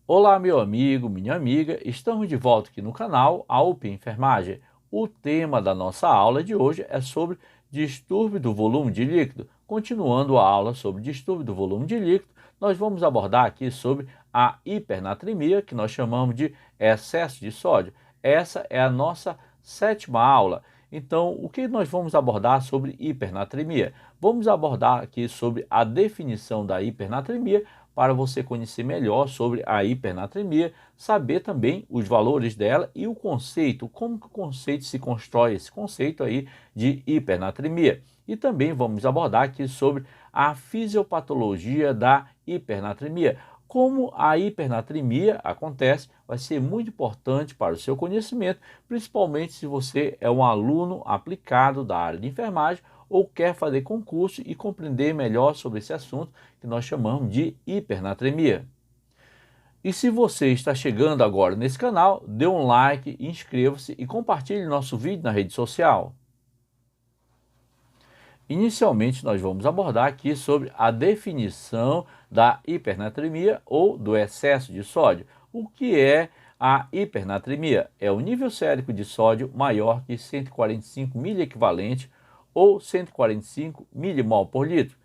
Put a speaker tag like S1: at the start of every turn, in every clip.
S1: Olá, meu amigo, minha amiga, estamos de volta aqui no canal AUP Enfermagem. O tema da nossa aula de hoje é sobre distúrbio do volume de líquido. Continuando a aula sobre distúrbio do volume de líquido, nós vamos abordar aqui sobre a hipernatremia, que nós chamamos de excesso de sódio. Essa é a nossa sétima aula. Então, o que nós vamos abordar sobre hipernatremia? Vamos abordar aqui sobre a definição da hipernatremia, para você conhecer melhor sobre a hipernatremia, saber também os valores dela e o conceito, como que o conceito se constrói, esse conceito aí de hipernatremia. E também vamos abordar aqui sobre a fisiopatologia da hipernatremia. Como a hipernatremia acontece, vai ser muito importante para o seu conhecimento, principalmente se você é um aluno aplicado da área de enfermagem ou quer fazer concurso e compreender melhor sobre esse assunto que nós chamamos de hipernatremia. E se você está chegando agora nesse canal, dê um like, inscreva-se e compartilhe nosso vídeo na rede social. Inicialmente, nós vamos abordar aqui sobre a definição da hipernatremia ou do excesso de sódio. O que é a hipernatremia? É o nível sérico de sódio maior que 145 miliequivalente ou 145 milimol por litro.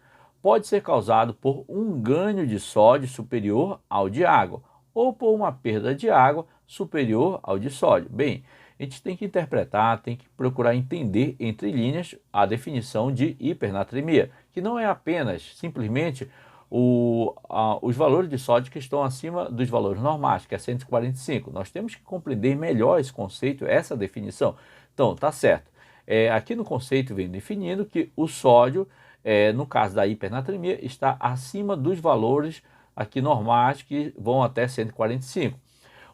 S1: Pode ser causado por um ganho de sódio superior ao de água ou por uma perda de água superior ao de sódio. Bem, a gente tem que interpretar, tem que procurar entender entre linhas a definição de hipernatremia, que não é apenas simplesmente os valores de sódio que estão acima dos valores normais, que é 145. Nós temos que compreender melhor esse conceito, essa definição. Então, tá certo. Aqui no conceito vem definindo que o sódio, no caso da hipernatremia, está acima dos valores aqui normais, que vão até 145.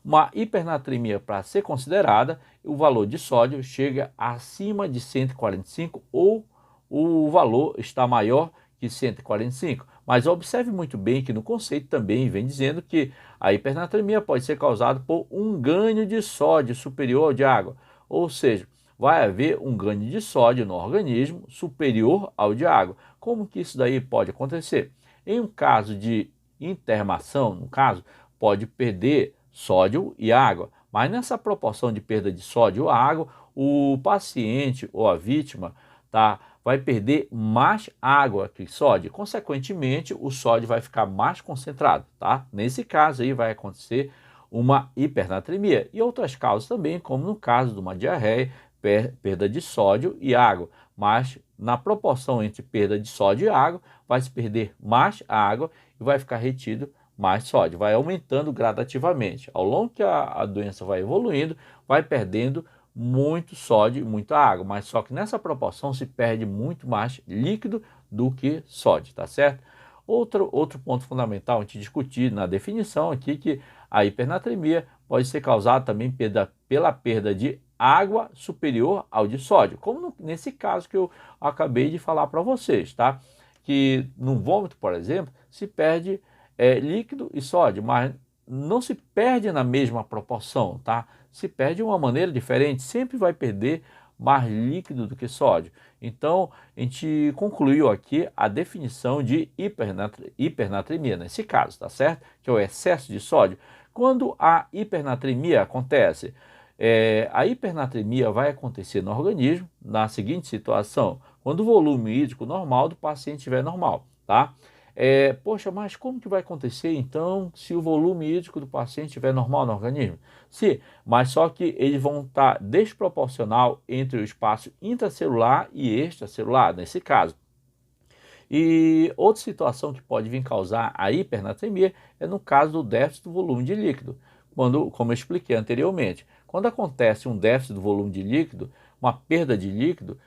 S1: Uma hipernatremia, para ser considerada, o valor de sódio chega acima de 145 ou o valor está maior que 145. Mas observe muito bem que no conceito também vem dizendo que a hipernatremia pode ser causada por um ganho de sódio superior ao de água. Ou seja, vai haver um ganho de sódio no organismo superior ao de água. Como que isso daí pode acontecer? Em um caso de intermação, no caso, pode perder sódio e água, mas nessa proporção de perda de sódio ou água, o paciente ou a vítima vai perder mais água que sódio, consequentemente o sódio vai ficar mais concentrado. Nesse caso aí vai acontecer uma hipernatremia e outras causas também, como no caso de uma diarreia, perda de sódio e água, mas na proporção entre perda de sódio e água, vai se perder mais água e vai ficar retido mais sódio, vai aumentando gradativamente. Ao longo que a doença vai evoluindo, vai perdendo muito sódio e muita água, mas só que nessa proporção se perde muito mais líquido do que sódio, tá certo? Outro ponto fundamental a gente discutir na definição aqui que a hipernatremia pode ser causada também pela perda de água superior ao de sódio, como nesse caso que eu acabei de falar para vocês, tá? Que no vômito, por exemplo, se perde líquido e sódio, mas não se perde na mesma proporção, tá? Se perde de uma maneira diferente, sempre vai perder mais líquido do que sódio. Então, a gente concluiu aqui a definição de hipernatremia nesse caso, tá certo? Que é o excesso de sódio. Quando a hipernatremia acontece, a hipernatremia vai acontecer no organismo na seguinte situação: quando o volume hídrico normal do paciente estiver normal, tá? Poxa, mas como que vai acontecer então se o volume hídrico do paciente estiver normal no organismo? Sim, mas só que eles vão estar desproporcional entre o espaço intracelular e extracelular, nesse caso. E outra situação que pode vir causar a hipernatremia é no caso do déficit do volume de líquido, como eu expliquei anteriormente. Quando acontece um déficit do volume de líquido, uma perda de líquido,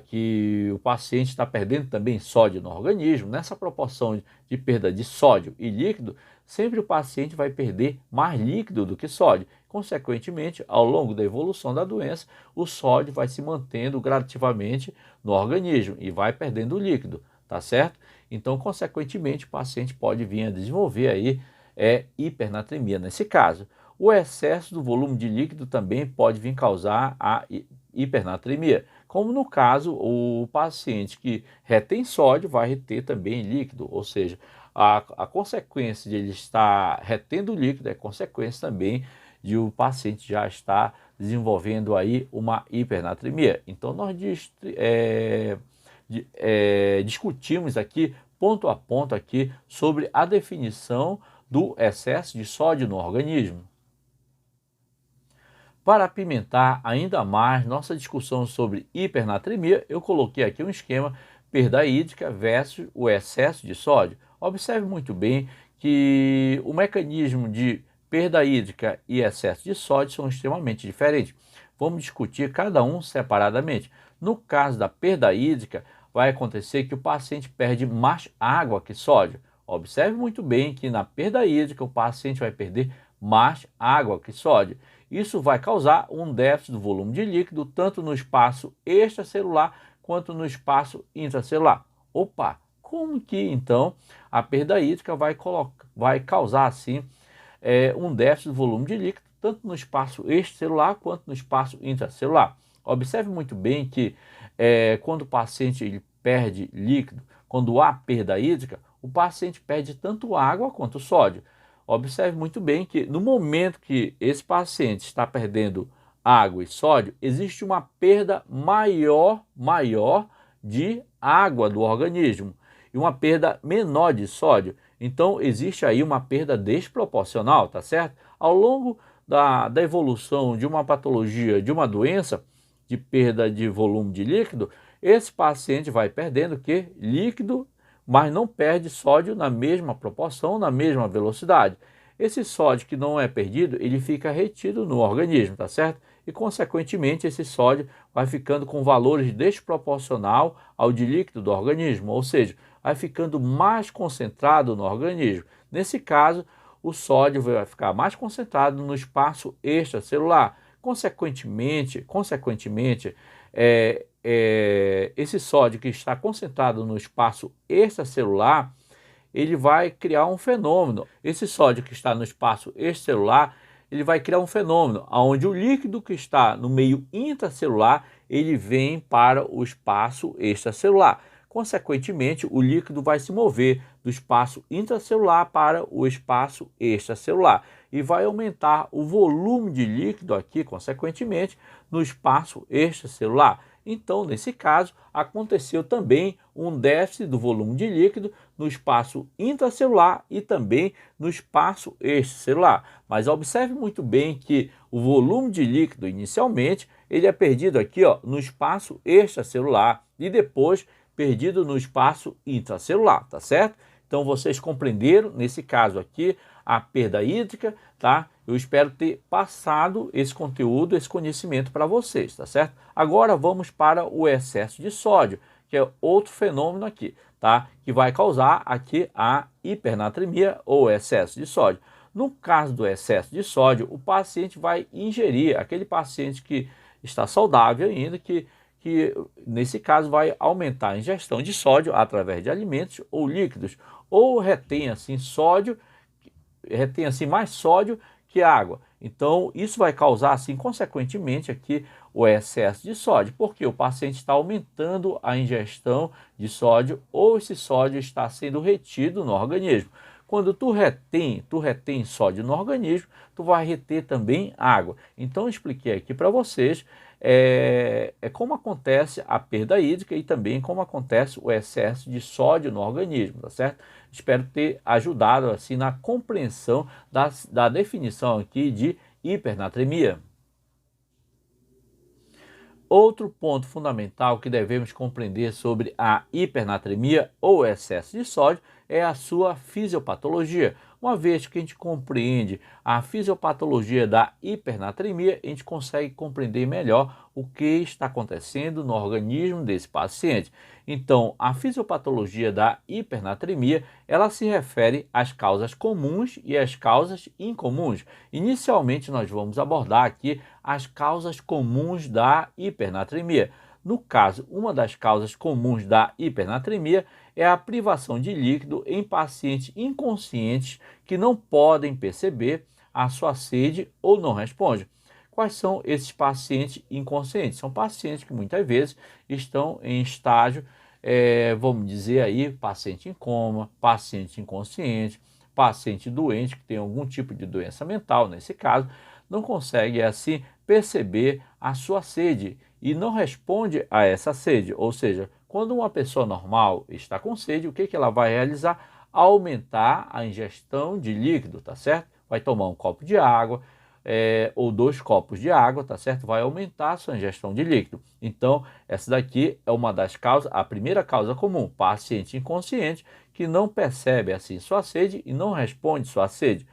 S1: que o paciente está perdendo também sódio no organismo, nessa proporção de perda de sódio e líquido, sempre o paciente vai perder mais líquido do que sódio. Consequentemente, ao longo da evolução da doença, o sódio vai se mantendo gradativamente no organismo e vai perdendo o líquido, tá certo? Então, consequentemente, o paciente pode vir a desenvolver aí hipernatremia nesse caso. O excesso do volume de líquido também pode vir causar a hipernatremia, como no caso o paciente que retém sódio vai reter também líquido, ou seja, a consequência de ele estar retendo líquido é consequência também de o paciente já estar desenvolvendo aí uma hipernatremia. Então nós discutimos aqui ponto a ponto aqui sobre a definição do excesso de sódio no organismo. Para apimentar ainda mais nossa discussão sobre hipernatremia, eu coloquei aqui um esquema perda hídrica versus o excesso de sódio. Observe muito bem que o mecanismo de perda hídrica e excesso de sódio são extremamente diferentes. Vamos discutir cada um separadamente. No caso da perda hídrica, vai acontecer que o paciente perde mais água que sódio. Observe muito bem que na perda hídrica o paciente vai perder mais água que sódio. Isso vai causar um déficit do volume de líquido tanto no espaço extracelular quanto no espaço intracelular. Opa, como que então a perda hídrica vai causar assim um déficit do volume de líquido tanto no espaço extracelular quanto no espaço intracelular? Observe muito bem que quando o paciente ele perde líquido, quando há perda hídrica, o paciente perde tanto água quanto sódio. Observe muito bem que no momento que esse paciente está perdendo água e sódio, existe uma perda maior de água do organismo e uma perda menor de sódio. Então existe aí uma perda desproporcional, tá certo? Ao longo da evolução de uma patologia, de uma doença, de perda de volume de líquido, esse paciente vai perdendo o quê? Líquido, mas não perde sódio na mesma proporção, na mesma velocidade. Esse sódio que não é perdido, ele fica retido no organismo, tá certo? E, consequentemente, esse sódio vai ficando com valores desproporcional ao de líquido do organismo, ou seja, vai ficando mais concentrado no organismo. Nesse caso, o sódio vai ficar mais concentrado no espaço extracelular. Consequentemente, esse sódio que está concentrado no espaço extracelular, ele vai criar um fenômeno. Esse sódio que está no espaço extracelular, ele vai criar um fenômeno onde o líquido que está no meio intracelular, ele vem para o espaço extracelular. Consequentemente, o líquido vai se mover do espaço intracelular para o espaço extracelular e vai aumentar o volume de líquido aqui, consequentemente, no espaço extracelular. Então, nesse caso, aconteceu também um déficit do volume de líquido no espaço intracelular e também no espaço extracelular. Mas observe muito bem que o volume de líquido, inicialmente, ele é perdido aqui no espaço extracelular e depois perdido no espaço intracelular, tá certo? Então, vocês compreenderam, nesse caso aqui, a perda hídrica, tá? Eu espero ter passado esse conteúdo, esse conhecimento para vocês, tá certo? Agora vamos para o excesso de sódio, que é outro fenômeno aqui, tá? Que vai causar aqui a hipernatremia ou excesso de sódio. No caso do excesso de sódio, o paciente vai ingerir, aquele paciente que está saudável ainda, que nesse caso vai aumentar a ingestão de sódio através de alimentos ou líquidos, ou retém assim mais sódio que água. Então, isso vai causar, assim, consequentemente, aqui o excesso de sódio, porque o paciente está aumentando a ingestão de sódio ou esse sódio está sendo retido no organismo. Quando tu retém sódio no organismo, tu vai reter também água. Então, eu expliquei aqui para vocês como acontece a perda hídrica e também como acontece o excesso de sódio no organismo, tá certo? Espero ter ajudado assim na compreensão da definição aqui de hipernatremia. Outro ponto fundamental que devemos compreender sobre a hipernatremia ou excesso de sódio é a sua fisiopatologia. Uma vez que a gente compreende a fisiopatologia da hipernatremia, a gente consegue compreender melhor o que está acontecendo no organismo desse paciente. Então, a fisiopatologia da hipernatremia, ela se refere às causas comuns e às causas incomuns. Inicialmente, nós vamos abordar aqui as causas comuns da hipernatremia. No caso, uma das causas comuns da hipernatremia é a privação de líquido em pacientes inconscientes que não podem perceber a sua sede ou não respondem. Quais são esses pacientes inconscientes? São pacientes que muitas vezes estão em estágio vamos dizer aí, paciente em coma, paciente inconsciente, paciente doente que tem algum tipo de doença mental, nesse caso, não consegue assim perceber a sua sede e não responde a essa sede. Ou seja, quando uma pessoa normal está com sede, o que ela vai realizar? Aumentar a ingestão de líquido, tá certo? Vai tomar um copo de água, ou 2 copos de água, tá certo? Vai aumentar a sua ingestão de líquido. Então, essa daqui é uma das causas, a primeira causa comum, paciente inconsciente que não percebe assim sua sede e não responde sua sede.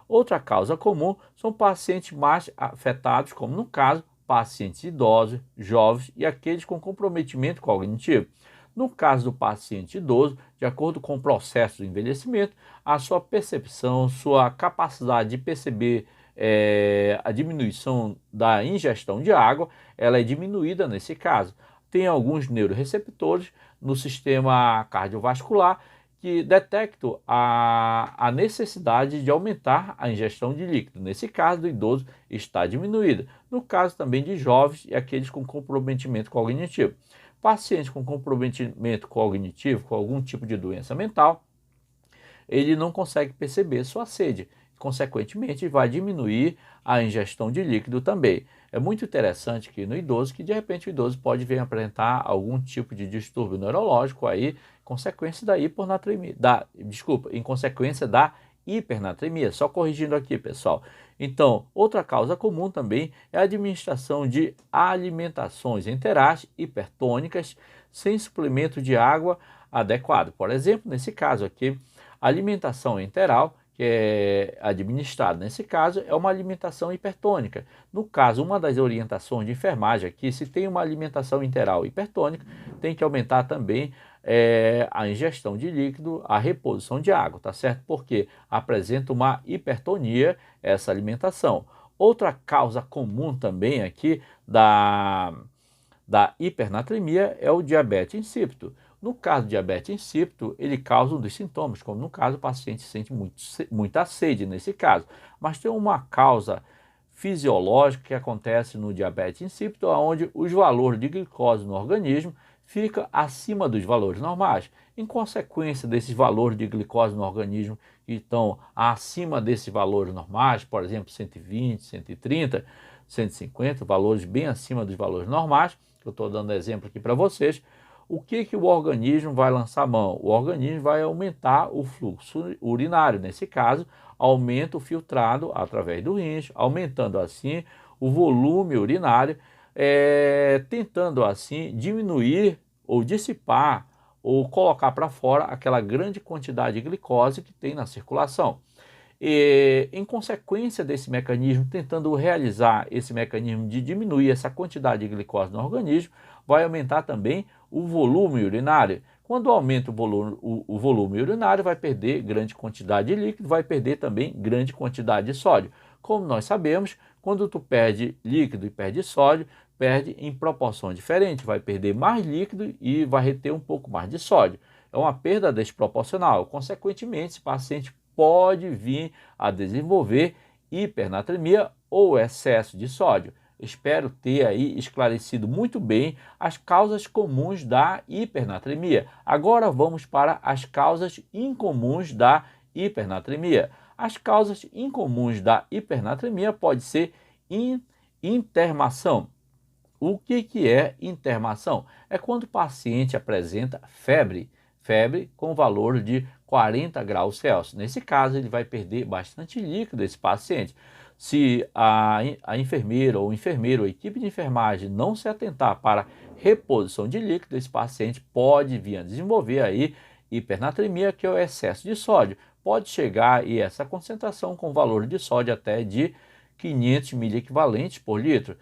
S1: Outra causa comum são pacientes mais afetados, como no caso, pacientes idosos, jovens e aqueles com comprometimento cognitivo. No caso do paciente idoso, de acordo com o processo do envelhecimento, a sua percepção, sua capacidade de perceber a diminuição da ingestão de água, ela é diminuída nesse caso. Tem alguns neuroreceptores no sistema cardiovascular que detectam a necessidade de aumentar a ingestão de líquido. Nesse caso, do idoso está diminuída. No caso também de jovens e aqueles com comprometimento cognitivo. Pacientes com comprometimento cognitivo, com algum tipo de doença mental, ele não consegue perceber sua sede. Consequentemente, vai diminuir a ingestão de líquido também. É muito interessante que no idoso, que de repente o idoso pode vir apresentar algum tipo de distúrbio neurológico aí, consequência da hiponatremia, em consequência da hipernatremia. Só corrigindo aqui, pessoal. Então, outra causa comum também é a administração de alimentações enterais hipertônicas sem suplemento de água adequado. Por exemplo, nesse caso aqui, a alimentação enteral que é administrada nesse caso é uma alimentação hipertônica. No caso, uma das orientações de enfermagem aqui, se tem uma alimentação enteral hipertônica, tem que aumentar também a ingestão de líquido, a reposição de água, tá certo? Porque apresenta uma hipertonia essa alimentação. Outra causa comum também aqui da hipernatremia é o diabetes insípido. No caso do diabetes insípido, ele causa um dos sintomas, como no caso o paciente sente muita sede nesse caso. Mas tem uma causa fisiológica que acontece no diabetes insípido, onde os valores de glicose no organismo ficam acima dos valores normais. Em consequência desses valores de glicose no organismo que estão acima desses valores normais, por exemplo, 120, 130, 150, valores bem acima dos valores normais, que eu estou dando exemplo aqui para vocês, o que o organismo vai lançar mão? O organismo vai aumentar o fluxo urinário. Nesse caso, aumenta o filtrado através do rins, aumentando assim o volume urinário, tentando assim diminuir ou dissipar ou colocar para fora aquela grande quantidade de glicose que tem na circulação. E, em consequência desse mecanismo, tentando realizar esse mecanismo de diminuir essa quantidade de glicose no organismo, vai aumentar também o volume urinário. Quando aumenta o volume urinário, vai perder grande quantidade de líquido, vai perder também grande quantidade de sódio. Como nós sabemos, quando tu perde líquido e perde sódio, perde em proporção diferente, vai perder mais líquido e vai reter um pouco mais de sódio. É uma perda desproporcional. Consequentemente, esse paciente pode vir a desenvolver hipernatremia ou excesso de sódio. Espero ter aí esclarecido muito bem as causas comuns da hipernatremia. Agora vamos para as causas incomuns da hipernatremia. As causas incomuns da hipernatremia pode ser intermação. O que é intermação? É quando o paciente apresenta febre com valor de 40 graus Celsius. Nesse caso, ele vai perder bastante líquido, esse paciente. Se a enfermeira ou o enfermeiro, a equipe de enfermagem não se atentar para reposição de líquido, esse paciente pode vir a desenvolver aí hipernatremia, que é o excesso de sódio. Pode chegar aí essa concentração com valor de sódio até de 500 miliequivalentes por litro.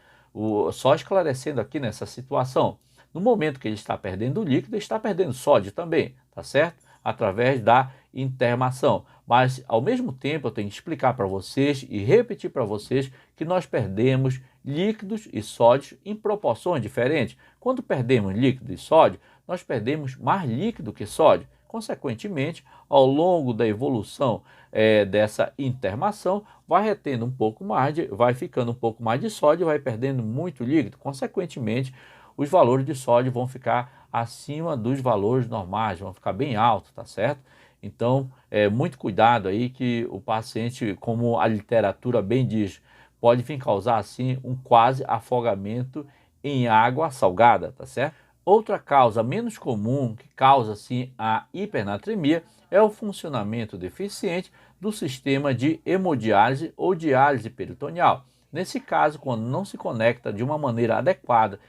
S1: Só esclarecendo aqui nessa situação, no momento que ele está perdendo líquido, ele está perdendo sódio também, tá certo? Através da intermação. Mas, ao mesmo tempo, eu tenho que explicar para vocês e repetir para vocês que nós perdemos líquidos e sódios em proporções diferentes. Quando perdemos líquido e sódio, nós perdemos mais líquido que sódio. Consequentemente, ao longo da evolução dessa intermação, vai retendo um pouco mais, vai ficando um pouco mais de sódio, vai perdendo muito líquido. Consequentemente, os valores de sódio vão ficar acima dos valores normais, vão ficar bem altos, tá certo? Então, muito cuidado aí que o paciente, como a literatura bem diz, pode vir causar assim um quase afogamento em água salgada, tá certo? Outra causa menos comum que causa assim a hipernatremia é o funcionamento deficiente do sistema de hemodiálise ou diálise peritoneal. Nesse caso, quando não se conecta de uma maneira adequada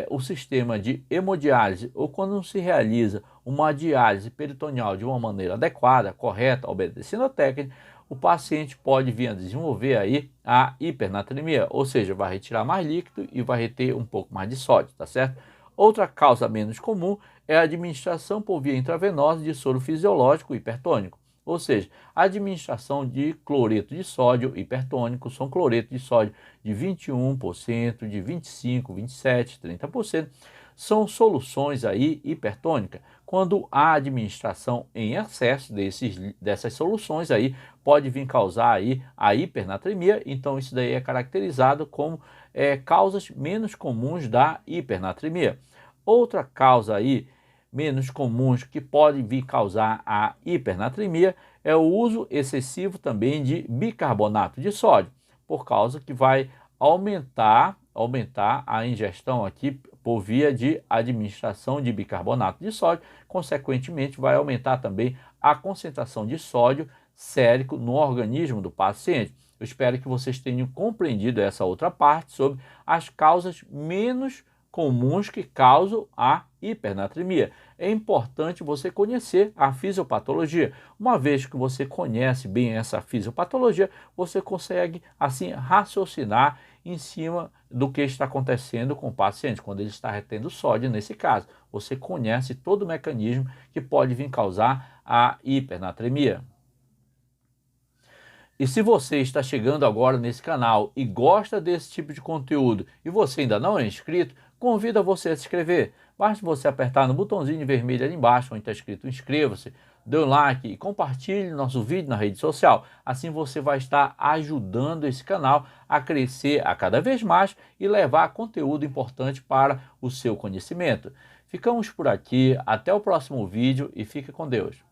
S1: o sistema de hemodiálise ou quando não se realiza uma diálise peritoneal de uma maneira adequada, correta, obedecendo a técnica, o paciente pode vir a desenvolver aí a hipernatremia, ou seja, vai retirar mais líquido e vai reter um pouco mais de sódio, tá certo? Outra causa menos comum é a administração por via intravenosa de soro fisiológico hipertônico, ou seja, a administração de cloreto de sódio hipertônico, são cloreto de sódio de 21%, de 25%, 27%, 30%, são soluções aí hipertônicas. Quando a administração em excesso dessas soluções aí pode vir causar aí a hipernatremia, então isso daí é caracterizado como causas menos comuns da hipernatremia. Outra causa aí menos comuns que podem vir causar a hipernatremia é o uso excessivo também de bicarbonato de sódio, por causa que vai aumentar a ingestão aqui por via de administração de bicarbonato de sódio, consequentemente vai aumentar também a concentração de sódio sérico no organismo do paciente. Eu espero que vocês tenham compreendido essa outra parte sobre as causas menos comuns que causam a hipernatremia. É importante você conhecer a fisiopatologia. Uma vez que você conhece bem essa fisiopatologia, você consegue assim raciocinar em cima do que está acontecendo com o paciente, quando ele está retendo sódio nesse caso. Você conhece todo o mecanismo que pode vir causar a hipernatremia. E se você está chegando agora nesse canal e gosta desse tipo de conteúdo e você ainda não é inscrito, convido você a se inscrever. Basta você apertar no botãozinho vermelho ali embaixo, onde está escrito inscreva-se, dê um like e compartilhe nosso vídeo na rede social. Assim você vai estar ajudando esse canal a crescer a cada vez mais e levar conteúdo importante para o seu conhecimento. Ficamos por aqui, até o próximo vídeo e fique com Deus.